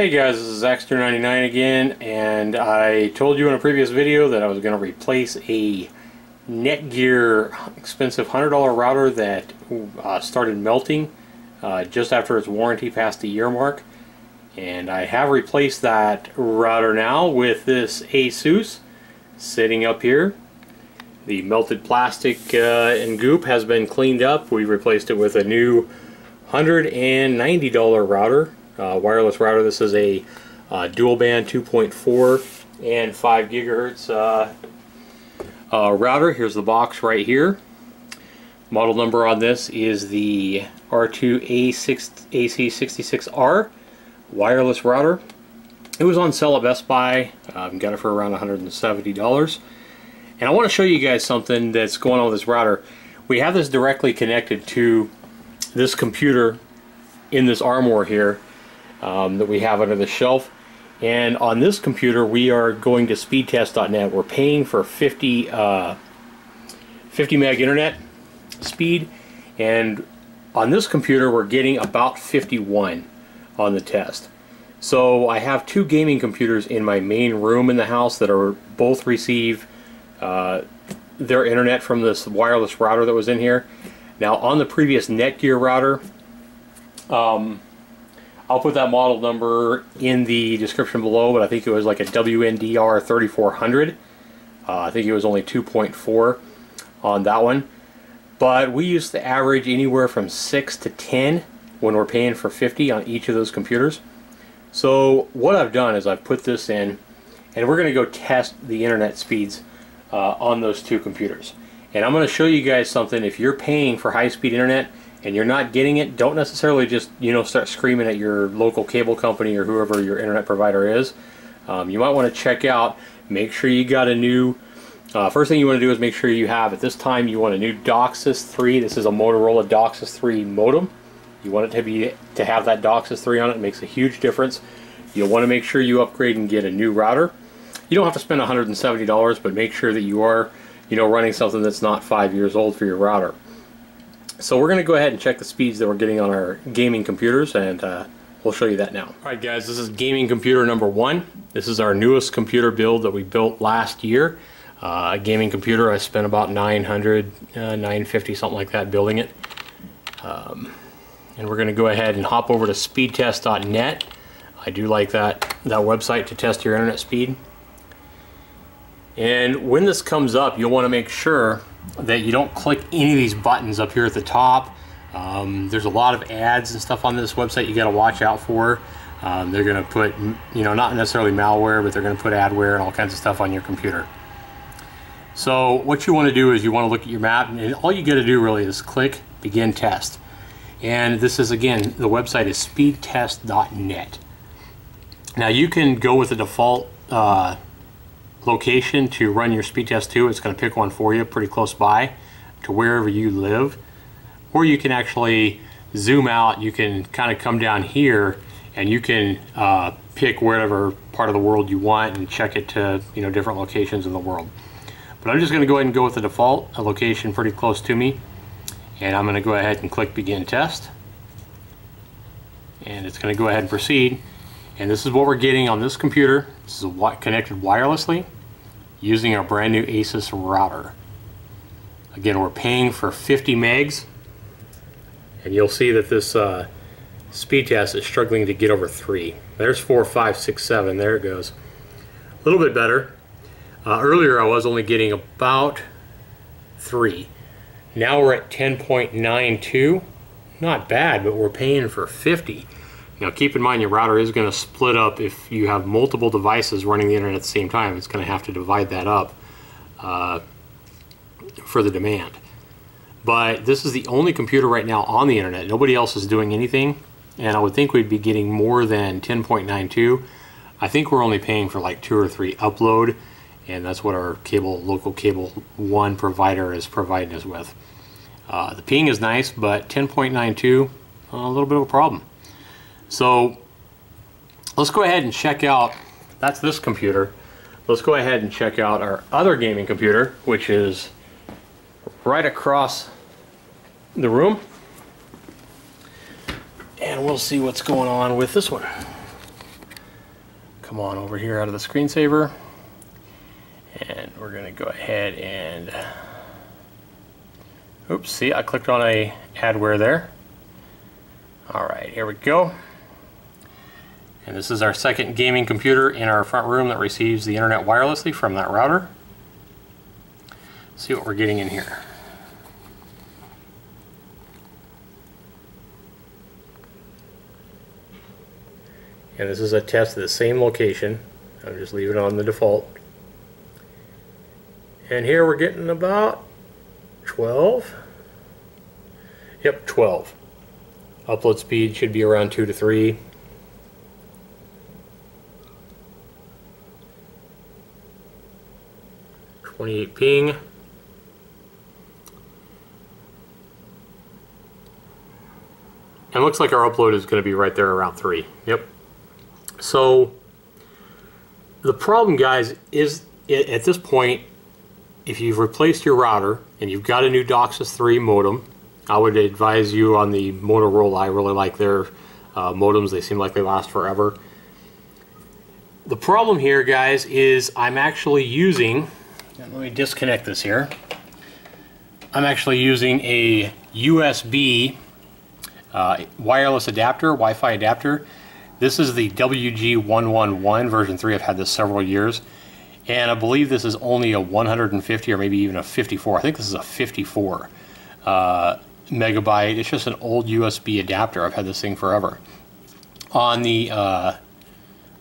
Hey guys, this is Axter99 again, and I told you in a previous video that I was going to replace a Netgear expensive $100 router that started melting just after its warranty passed the year mark. And I have replaced that router now with this ASUS sitting up here. The melted plastic and goop has been cleaned up. We've replaced it with a new $190 router. Wireless router. This is a dual band 2.4 and 5 gigahertz router. Here's the box right here. Model number on this is the R2AC66R wireless router. It was on sale at Best Buy. Got it for around $170. And I want to show you guys something that's going on with this router. We have this directly connected to this computer in this armoire here. That we have under the shelf, and on this computer we are going to speedtest.net. We're paying for 50 meg internet speed, and on this computer we're getting about 51 on the test. So I have two gaming computers in my main room in the house that are both receive their internet from this wireless router that was in here. Now on the previous Netgear router, I'll put that model number in the description below, but I think it was like a WNDR 3400. I think it was only 2.4 on that one. But we used to average anywhere from 6 to 10 when we're paying for 50 on each of those computers. So what I've done is I've put this in, and we're going to go test the internet speeds on those two computers. And I'm going to show you guys something. If you're paying for high-speed internet and you're not getting it, don't necessarily just, start screaming at your local cable company or whoever your internet provider is. You might want to check out, make sure you got a new, first thing you want to do is make sure you have, at this time, you want a new DOCSIS 3. This is a Motorola DOCSIS 3 modem. You want it to have that DOCSIS 3 on it. It makes a huge difference. You'll want to make sure you upgrade and get a new router. You don't have to spend $170, but make sure that you are, running something that's not 5 years old for your router. So we're going to go ahead and check the speeds that we're getting on our gaming computers, and we'll show you that now. Alright guys, this is gaming computer number 1. This is our newest computer build that we built last year. A gaming computer, I spent about $900, $950, something like that building it. And we're going to go ahead and hop over to speedtest.net. I do like that website to test your internet speed. And when this comes up, you'll want to make sure that you don't click any of these buttons up here at the top. There's a lot of ads and stuff on this website you got to watch out for. They're going to put, not necessarily malware, but they're going to put adware and all kinds of stuff on your computer. So what you want to do is you want to look at your map, and all you got to do really is click begin test. And this is, again, the website is speedtest.net. Now you can go with the default location to run your speed test to. It's going to pick one for you pretty close by to wherever you live, or you can actually zoom out. You can kind of come down here and you can pick wherever part of the world you want and check it to different locations in the world. But I'm just going to go ahead and go with the default, a location pretty close to me, and I'm going to go ahead and click begin test, and it's going to go ahead and proceed. And this is what we're getting on this computer. This is connected wirelessly using our brand new ASUS router. Again, we're paying for 50 megs, and you'll see that this speed test is struggling to get over 3. There's 4, 5, 6, 7. There it goes. A little bit better. Earlier I was only getting about 3. Now we're at 10.92. Not bad, but we're paying for 50. Now keep in mind your router is going to split up if you have multiple devices running the internet at the same time. It's going to have to divide that up for the demand. But this is the only computer right now on the internet. Nobody else is doing anything, and I would think we'd be getting more than 10.92. I think we're only paying for like 2 or 3 upload, and that's what our local cable 1 provider is providing us with. The ping is nice, but 10.92, a little bit of a problem. So let's go ahead and check out, that's this computer. Let's go ahead and check out our other gaming computer, which is right across the room. And we'll see what's going on with this one. come on over here out of the screensaver, and we're going to go ahead and, oops, see, I clicked on a adware there. Alright, here we go. And this is our second gaming computer in our front room that receives the internet wirelessly from that router. Let's see what we're getting in here. And this is a test of the same location. I'm just leaving it on the default. And here we're getting about 12. Yep, 12. Upload speed should be around 2 to 3. .28 ping. And looks like our upload is going to be right there around 3. Yep. So the problem, guys, is at this point, if you've replaced your router and you've got a new DOCSIS 3 modem, I would advise you on the Motorola. I really like their modems. They seem like they last forever. The problem here, guys, is I'm actually using, let me disconnect this here. I'm actually using a USB wireless adapter, Wi-Fi adapter. This is the WG111 version 3. I've had this several years, and I believe this is only a 150 or maybe even a 54. I think this is a 54 megabyte. It's just an old USB adapter. I've had this thing forever. On the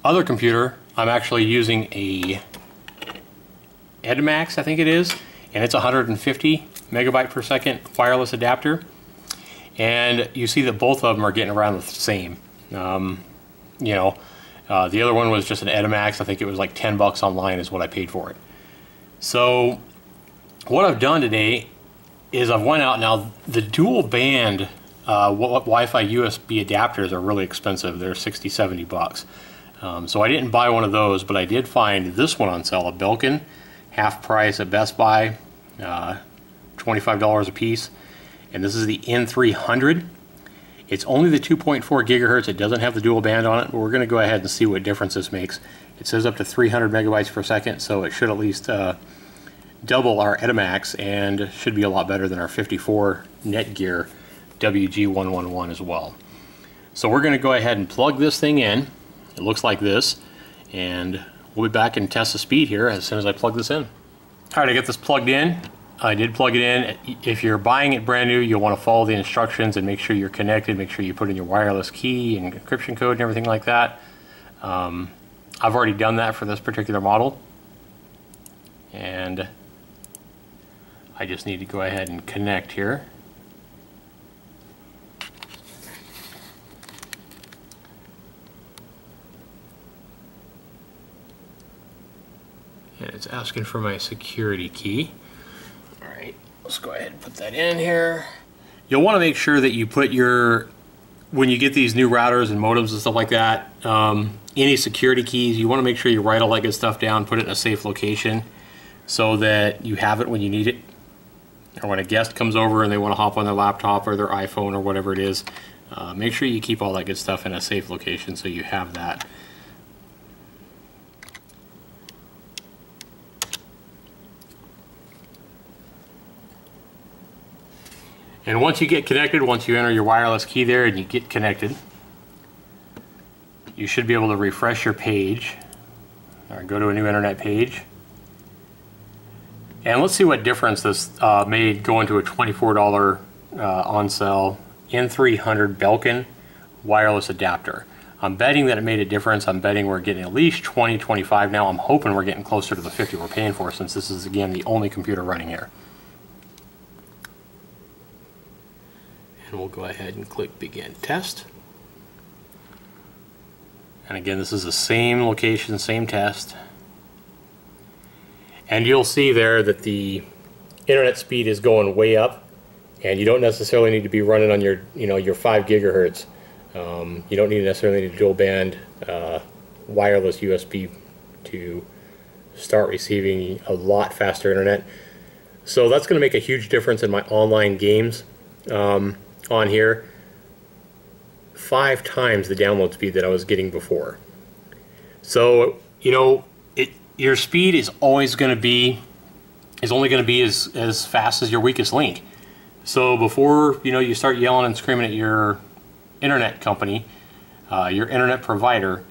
other computer, I'm actually using a Edmax, I think it is, and it's 150 megabyte per second wireless adapter. And you see that both of them are getting around the same. You know, the other one was just an Edmax. I think it was like 10 bucks online is what I paid for it. So what I've done today is I've went out. Now the dual band Wi-Fi USB adapters are really expensive. They're 60, 70 bucks. So I didn't buy one of those, but I did find this one on sale, a Belkin, half price at Best Buy, $25 a piece. And this is the N300. It's only the 2.4 gigahertz. It doesn't have the dual band on it, but we're going to go ahead and see what difference this makes. It says up to 300 megabytes per second, so it should at least double our Edmax and should be a lot better than our 54 Netgear WG111 as well. So we're going to go ahead and plug this thing in. It looks like this, and we'll be back and test the speed here as soon as I plug this in. Alright, I got this plugged in. I did plug it in. If you're buying it brand new, you'll want to follow the instructions and make sure you're connected. Make sure you put in your wireless key and encryption code and everything like that. I've already done that for this particular model. And I just need to go ahead and connect here. And it's asking for my security key. Alright, let's go ahead and put that in here. You'll want to make sure that you put your, when you get these new routers and modems and stuff like that, any security keys, you want to make sure you write all that good stuff down, put it in a safe location so that you have it when you need it. Or when a guest comes over and they want to hop on their laptop or their iPhone or whatever it is, make sure you keep all that good stuff in a safe location so you have that. And once you get connected, once you enter your wireless key there and you get connected, you should be able to refresh your page or go to a new internet page. And let's see what difference this made going to a $24 on sale N300 Belkin wireless adapter. I'm betting that it made a difference. I'm betting we're getting at least 20, 25 now. I'm hoping we're getting closer to the 50 we're paying for, since this is, again, the only computer running here. And we'll go ahead and click Begin Test. And again, this is the same location, same test. And you'll see there that the internet speed is going way up, and you don't necessarily need to be running on your, your 5 gigahertz. You don't need necessarily need a dual band wireless USB to start receiving a lot faster internet. So that's going to make a huge difference in my online games. On here, 5 times the download speed that I was getting before. So, you know, your speed is always going to be, only going to be as fast as your weakest link. So before, you know, you start yelling and screaming at your internet company, your internet provider,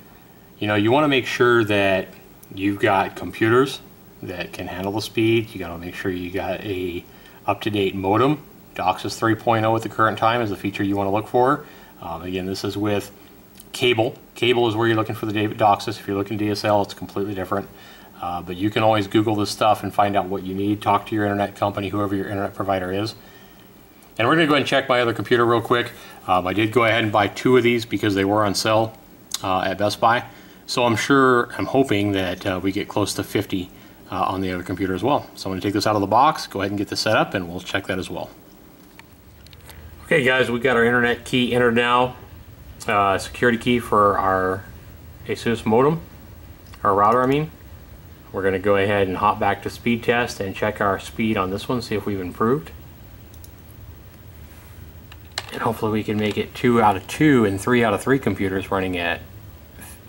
you know, you want to make sure that you've got computers that can handle the speed. You got to make sure you got a up-to-date modem. DOCSIS 3.0 at the current time is the feature you want to look for. Again, this is with cable. Cable is where you're looking for the DOCSIS. If you're looking DSL, it's completely different. But you can always Google this stuff and find out what you need. Talk to your internet company, whoever your internet provider is. And we're going to go ahead and check my other computer real quick. I did go ahead and buy 2 of these because they were on sale at Best Buy. So I'm hoping that we get close to 50 on the other computer as well. So I'm going to take this out of the box, go ahead and get this set up, and we'll check that as well. Okay guys, we got our internet key entered now. Security key for our ASUS modem, our router I mean. We're going to go ahead and hop back to speed test and check our speed on this one, see if we've improved. And hopefully we can make it 2 out of 2 and 3 out of 3 computers running at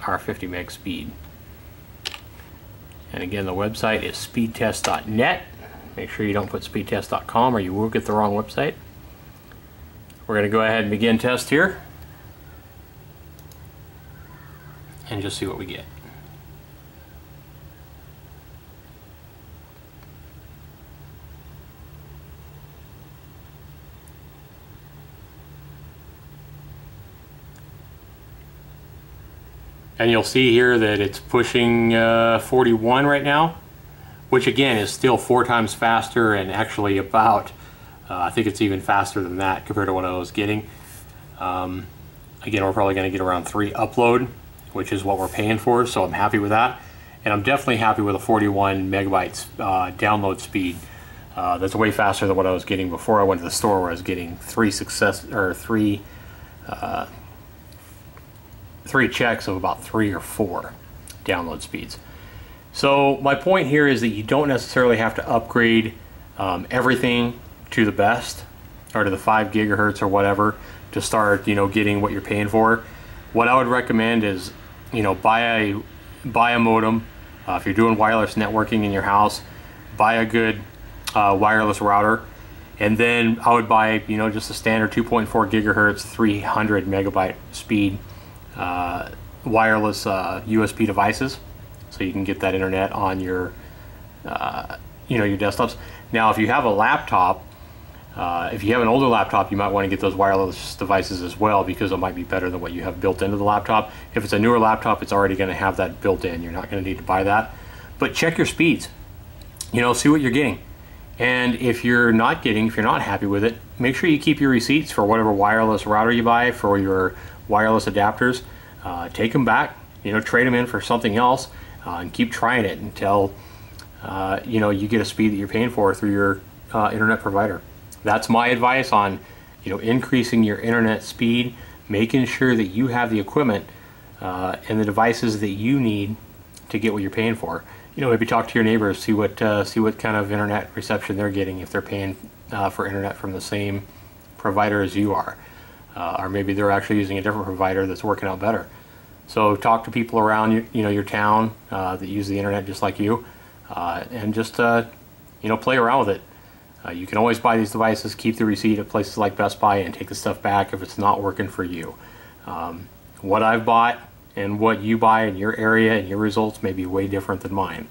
our 50 meg speed. And again, the website is speedtest.net. Make sure you don't put speedtest.com or you will get the wrong website. We're going to go ahead and begin test here and just see what we get. And you'll see here that it's pushing 41 right now, which again is still 4 times faster, and actually about, I think it's even faster than that compared to what I was getting. Again, we're probably going to get around 3 upload, which is what we're paying for, so I'm happy with that. And I'm definitely happy with a 41 megabytes download speed. That's way faster than what I was getting before I went to the store, where I was getting 3 checks of about 3 or 4 download speeds. So my point here is that you don't necessarily have to upgrade everything to the best or to the 5 gigahertz or whatever to start, you know, getting what you're paying for. What I would recommend is, you know, buy a modem. If you're doing wireless networking in your house, buy a good wireless router, and then I would buy, you know, just a standard 2.4 gigahertz 300 megabyte speed wireless USB devices, so you can get that internet on your you know, your desktops. Now if you have a laptop, if you have an older laptop, you might want to get those wireless devices as well, because it might be better than what you have built into the laptop. If it's a newer laptop, it's already going to have that built in. You're not going to need to buy that. But check your speeds, you know, see what you're getting. And if you're not happy with it, make sure you keep your receipts for whatever wireless router you buy for your wireless adapters. Take them back, you know, trade them in for something else, and keep trying it until you know, you get a speed that you're paying for through your internet provider. That's my advice on, you know, increasing your internet speed, making sure that you have the equipment and the devices that you need to get what you're paying for. You know, maybe talk to your neighbors, see what kind of internet reception they're getting, if they're paying for internet from the same provider as you are, or maybe they're actually using a different provider that's working out better. So talk to people around your town that use the internet just like you, and just you know, play around with it. You can always buy these devices, keep the receipt at places like Best Buy, and take the stuff back if it's not working for you. What I've bought and what you buy in your area and your results may be way different than mine.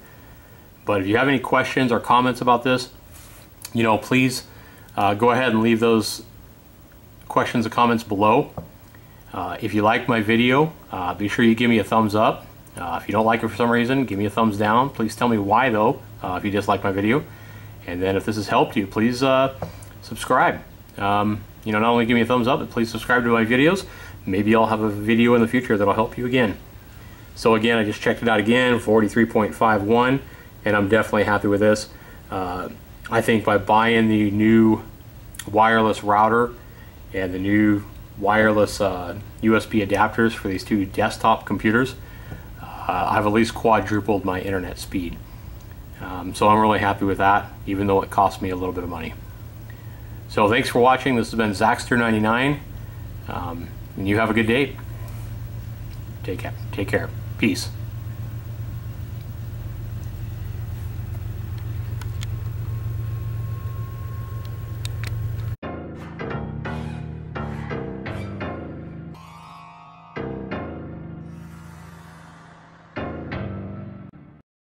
But if you have any questions or comments about this, you know, please go ahead and leave those questions and comments below. If you like my video, be sure you give me a thumbs up. If you don't like it for some reason, give me a thumbs down. Please tell me why though, if you dislike my video. And then if this has helped you, please subscribe. You know, not only give me a thumbs up, but please subscribe to my videos. Maybe I'll have a video in the future that'll help you again. So again, I just checked it out again, 43.51, and I'm definitely happy with this. I think by buying the new wireless router and the new wireless USB adapters for these 2 desktop computers, I've at least quadrupled my internet speed. So I'm really happy with that, even though it cost me a little bit of money. So thanks for watching. This has been Zaxter99, and you have a good day. Take care. Peace.